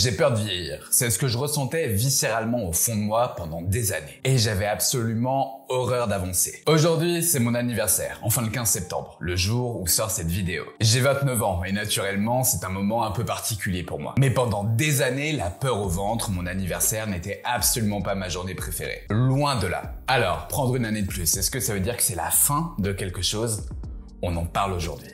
J'ai peur de vieillir. C'est ce que je ressentais viscéralement au fond de moi pendant des années. Et j'avais absolument horreur d'avancer. Aujourd'hui, c'est mon anniversaire, enfin le 15 septembre, le jour où sort cette vidéo. J'ai 29 ans et naturellement, c'est un moment un peu particulier pour moi. Mais pendant des années, la peur au ventre, mon anniversaire n'était absolument pas ma journée préférée. Loin de là. Alors, prendre une année de plus, est-ce que ça veut dire que c'est la fin de quelque chose? On en parle aujourd'hui.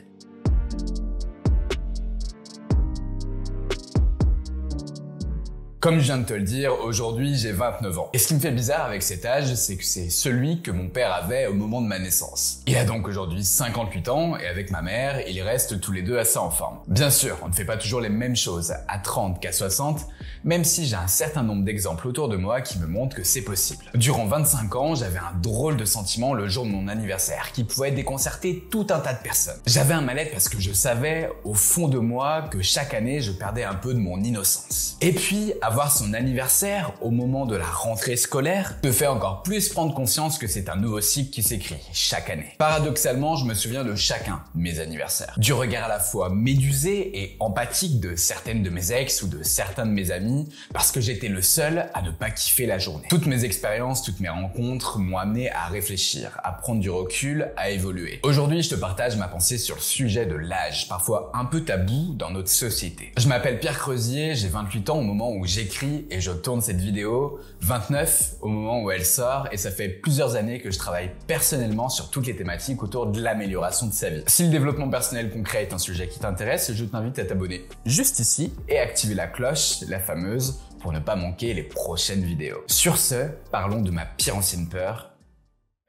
Comme je viens de te le dire, aujourd'hui j'ai 29 ans. Et ce qui me fait bizarre avec cet âge, c'est que c'est celui que mon père avait au moment de ma naissance. Il a donc aujourd'hui 58 ans et avec ma mère, ils restent tous les deux assez en forme. Bien sûr, on ne fait pas toujours les mêmes choses à 30 qu'à 60, même si j'ai un certain nombre d'exemples autour de moi qui me montrent que c'est possible. Durant 25 ans, j'avais un drôle de sentiment le jour de mon anniversaire qui pouvait déconcerter tout un tas de personnes. J'avais un mal-être parce que je savais au fond de moi que chaque année je perdais un peu de mon innocence. Et puis, avoir son anniversaire au moment de la rentrée scolaire te fait encore plus prendre conscience que c'est un nouveau cycle qui s'écrit chaque année. Paradoxalement, je me souviens de chacun de mes anniversaires. Du regard à la fois médusé et empathique de certaines de mes ex ou de certains de mes amis parce que j'étais le seul à ne pas kiffer la journée. Toutes mes expériences, toutes mes rencontres m'ont amené à réfléchir, à prendre du recul, à évoluer. Aujourd'hui, je te partage ma pensée sur le sujet de l'âge, parfois un peu tabou dans notre société. Je m'appelle Pierre Creusier, j'ai 28 ans au moment où j'écris et je tourne cette vidéo, 29 au moment où elle sort, et ça fait plusieurs années que je travaille personnellement sur toutes les thématiques autour de l'amélioration de sa vie. Si le développement personnel concret est un sujet qui t'intéresse, je t'invite à t'abonner juste ici et activer la cloche, la fameuse, pour ne pas manquer les prochaines vidéos. Sur ce, parlons de ma pire ancienne peur,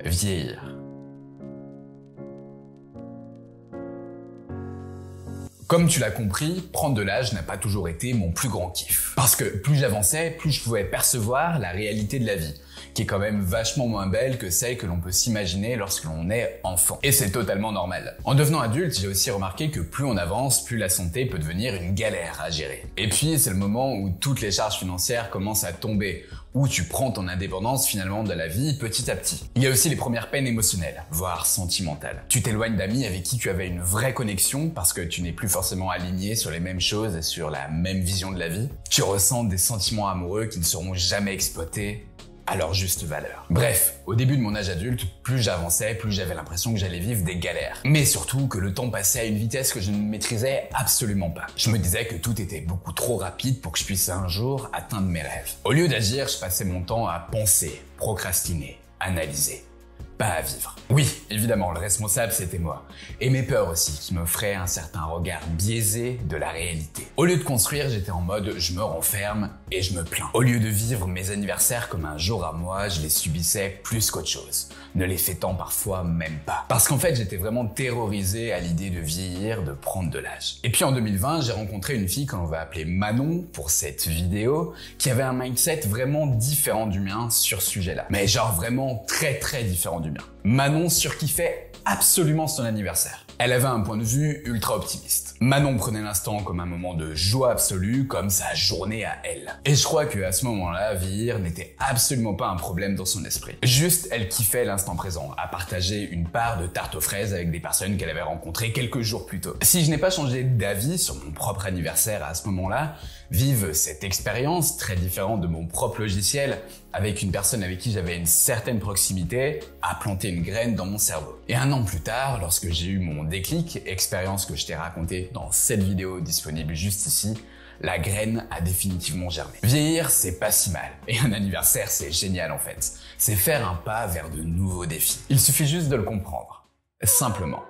vieillir. Comme tu l'as compris, prendre de l'âge n'a pas toujours été mon plus grand kiff. Parce que plus j'avançais, plus je pouvais percevoir la réalité de la vie, qui est quand même vachement moins belle que celle que l'on peut s'imaginer lorsque l'on est enfant. Et c'est totalement normal. En devenant adulte, j'ai aussi remarqué que plus on avance, plus la santé peut devenir une galère à gérer. Et puis, c'est le moment où toutes les charges financières commencent à tomber, où tu prends ton indépendance finalement de la vie petit à petit. Il y a aussi les premières peines émotionnelles, voire sentimentales. Tu t'éloignes d'amis avec qui tu avais une vraie connexion parce que tu n'es plus forcément aligné sur les mêmes choses et sur la même vision de la vie. Tu ressens des sentiments amoureux qui ne seront jamais exploités à leur juste valeur. Bref, au début de mon âge adulte, plus j'avançais, plus j'avais l'impression que j'allais vivre des galères. Mais surtout que le temps passait à une vitesse que je ne maîtrisais absolument pas. Je me disais que tout était beaucoup trop rapide pour que je puisse un jour atteindre mes rêves. Au lieu d'agir, je passais mon temps à penser, procrastiner, analyser. Pas à vivre. Oui, évidemment, le responsable c'était moi. Et mes peurs aussi, qui m'offraient un certain regard biaisé de la réalité. Au lieu de construire, j'étais en mode je me renferme et je me plains. Au lieu de vivre mes anniversaires comme un jour à moi, je les subissais plus qu'autre chose, ne les fêtant parfois même pas. Parce qu'en fait, j'étais vraiment terrorisé à l'idée de vieillir, de prendre de l'âge. Et puis en 2020, j'ai rencontré une fille qu'on va appeler Manon pour cette vidéo, qui avait un mindset vraiment différent du mien sur ce sujet-là. Mais genre vraiment très différent du mien. Manon surkiffait absolument son anniversaire. Elle avait un point de vue ultra optimiste. Manon prenait l'instant comme un moment de joie absolue, comme sa journée à elle. Et je crois qu'à ce moment-là, vieillir n'était absolument pas un problème dans son esprit. Juste, elle kiffait l'instant présent, à partager une part de tarte aux fraises avec des personnes qu'elle avait rencontrées quelques jours plus tôt. Si je n'ai pas changé d'avis sur mon propre anniversaire à ce moment-là, vive cette expérience très différente de mon propre logiciel, avec une personne avec qui j'avais une certaine proximité, a planté une graine dans mon cerveau. Et un an plus tard, lorsque j'ai eu mon déclic, expérience que je t'ai racontée dans cette vidéo disponible juste ici, la graine a définitivement germé. Vieillir, c'est pas si mal. Et un anniversaire, c'est génial en fait. C'est faire un pas vers de nouveaux défis. Il suffit juste de le comprendre. Simplement.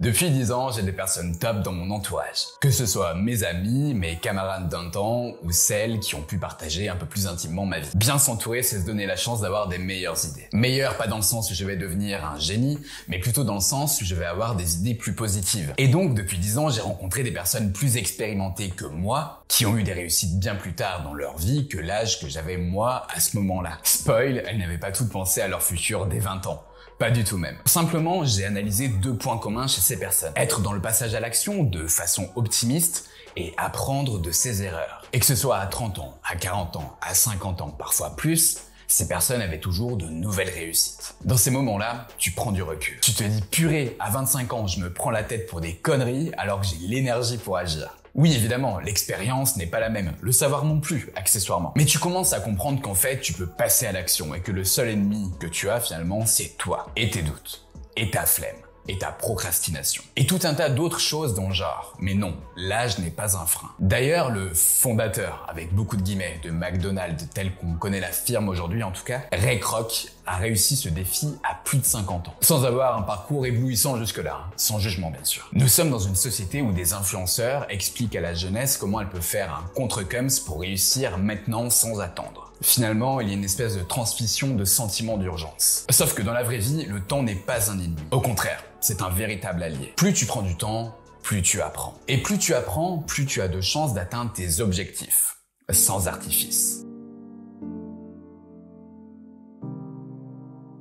Depuis 10 ans, j'ai des personnes top dans mon entourage. Que ce soit mes amis, mes camarades d'un temps ou celles qui ont pu partager un peu plus intimement ma vie. Bien s'entourer, c'est se donner la chance d'avoir des meilleures idées. Meilleures pas dans le sens où je vais devenir un génie, mais plutôt dans le sens où je vais avoir des idées plus positives. Et donc, depuis 10 ans, j'ai rencontré des personnes plus expérimentées que moi, qui ont eu des réussites bien plus tard dans leur vie que l'âge que j'avais moi à ce moment-là. Spoil, elles n'avaient pas toutes pensé à leur futur dès 20 ans. Pas du tout même. Simplement, j'ai analysé 2 points communs chez ces personnes. Être dans le passage à l'action de façon optimiste et apprendre de ses erreurs. Et que ce soit à 30 ans, à 40 ans, à 50 ans, parfois plus, Ces personnes avaient toujours de nouvelles réussites. Dans ces moments-là, tu prends du recul. Tu te dis purée, à 25 ans, je me prends la tête pour des conneries alors que j'ai l'énergie pour agir. Oui, évidemment, l'expérience n'est pas la même, le savoir non plus, accessoirement. Mais tu commences à comprendre qu'en fait, tu peux passer à l'action et que le seul ennemi que tu as finalement, c'est toi, et tes doutes, et ta flemme, et ta procrastination. Et tout un tas d'autres choses dans le genre. Mais non, l'âge n'est pas un frein. D'ailleurs, le fondateur, avec beaucoup de guillemets, de McDonald's, tel qu'on connaît la firme aujourd'hui en tout cas, Ray Kroc, a réussi ce défi à plus de 50 ans. Sans avoir un parcours éblouissant jusque-là, sans jugement bien sûr. Nous sommes dans une société où des influenceurs expliquent à la jeunesse comment elle peut faire un contre-cums pour réussir maintenant sans attendre. Finalement, il y a une espèce de transmission de sentiment d'urgence. Sauf que dans la vraie vie, le temps n'est pas un ennemi. Au contraire, c'est un véritable allié. Plus tu prends du temps, plus tu apprends. Et plus tu apprends, plus tu as de chances d'atteindre tes objectifs. Sans artifice.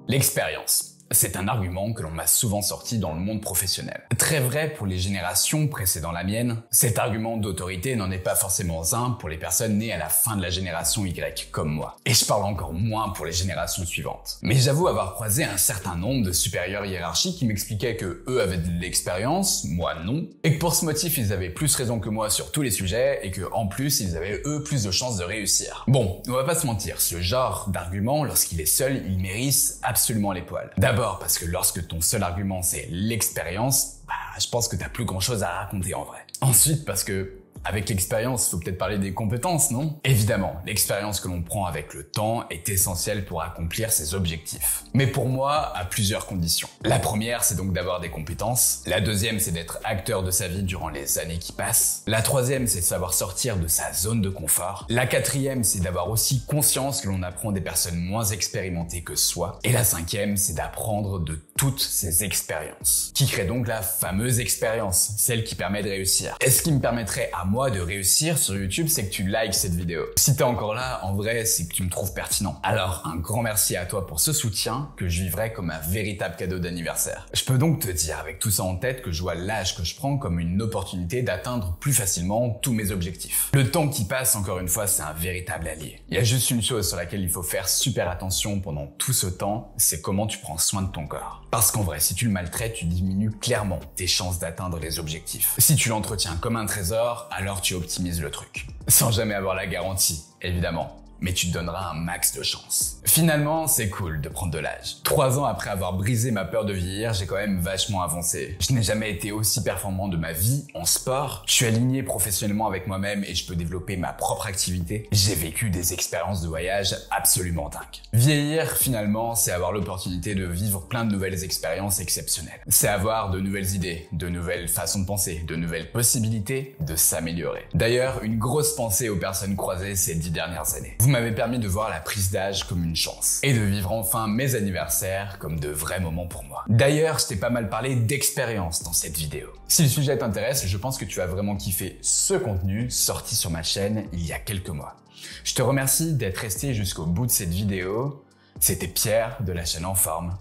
L'expérience. C'est un argument que l'on m'a souvent sorti dans le monde professionnel. Très vrai pour les générations précédant la mienne, cet argument d'autorité n'en est pas forcément un pour les personnes nées à la fin de la génération Y, comme moi. Et je parle encore moins pour les générations suivantes. Mais j'avoue avoir croisé un certain nombre de supérieurs hiérarchiques qui m'expliquaient que eux avaient de l'expérience, moi non, et que pour ce motif ils avaient plus raison que moi sur tous les sujets, et que en plus ils avaient eux plus de chances de réussir. Bon, on va pas se mentir, ce genre d'argument, lorsqu'il est seul, il mérisse absolument les poils. D'abord parce que lorsque ton seul argument c'est l'expérience, je pense que t'as plus grand chose à raconter en vrai. Ensuite parce que avec l'expérience, faut peut-être parler des compétences, non? Évidemment, l'expérience que l'on prend avec le temps est essentielle pour accomplir ses objectifs. Mais pour moi, à plusieurs conditions. La première, c'est donc d'avoir des compétences. La deuxième, c'est d'être acteur de sa vie durant les années qui passent. La troisième, c'est de savoir sortir de sa zone de confort. La quatrième, c'est d'avoir aussi conscience que l'on apprend des personnes moins expérimentées que soi. Et la cinquième, c'est d'apprendre de toutes ces expériences. Qui crée donc la fameuse expérience, celle qui permet de réussir. Et ce qui me permettrait à moi de réussir sur YouTube, c'est que tu likes cette vidéo. Si t'es encore là, en vrai, c'est que tu me trouves pertinent. Alors, un grand merci à toi pour ce soutien que je vivrai comme un véritable cadeau d'anniversaire. Je peux donc te dire, avec tout ça en tête, que je vois l'âge que je prends comme une opportunité d'atteindre plus facilement tous mes objectifs. Le temps qui passe, encore une fois, c'est un véritable allié. Il y a juste une chose sur laquelle il faut faire super attention pendant tout ce temps, c'est comment tu prends soin de ton corps. Parce qu'en vrai, si tu le maltraites, tu diminues clairement tes chances d'atteindre les objectifs. Si tu l'entretiens comme un trésor, alors tu optimises le truc. Sans jamais avoir la garantie, évidemment. Mais tu te donneras un max de chance. Finalement, c'est cool de prendre de l'âge. 3 ans après avoir brisé ma peur de vieillir, j'ai quand même vachement avancé. Je n'ai jamais été aussi performant de ma vie en sport. Je suis aligné professionnellement avec moi-même et je peux développer ma propre activité. J'ai vécu des expériences de voyage absolument dingues. Vieillir, finalement, c'est avoir l'opportunité de vivre plein de nouvelles expériences exceptionnelles. C'est avoir de nouvelles idées, de nouvelles façons de penser, de nouvelles possibilités de s'améliorer. D'ailleurs, une grosse pensée aux personnes croisées ces 10 dernières années. Vous m'avez permis de voir la prise d'âge comme une chance et de vivre enfin mes anniversaires comme de vrais moments pour moi. D'ailleurs, je t'ai pas mal parlé d'expérience dans cette vidéo. Si le sujet t'intéresse, je pense que tu vas vraiment kiffer ce contenu sorti sur ma chaîne il y a quelques mois. Je te remercie d'être resté jusqu'au bout de cette vidéo. C'était Pierre de la chaîne En Forme.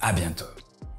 À bientôt.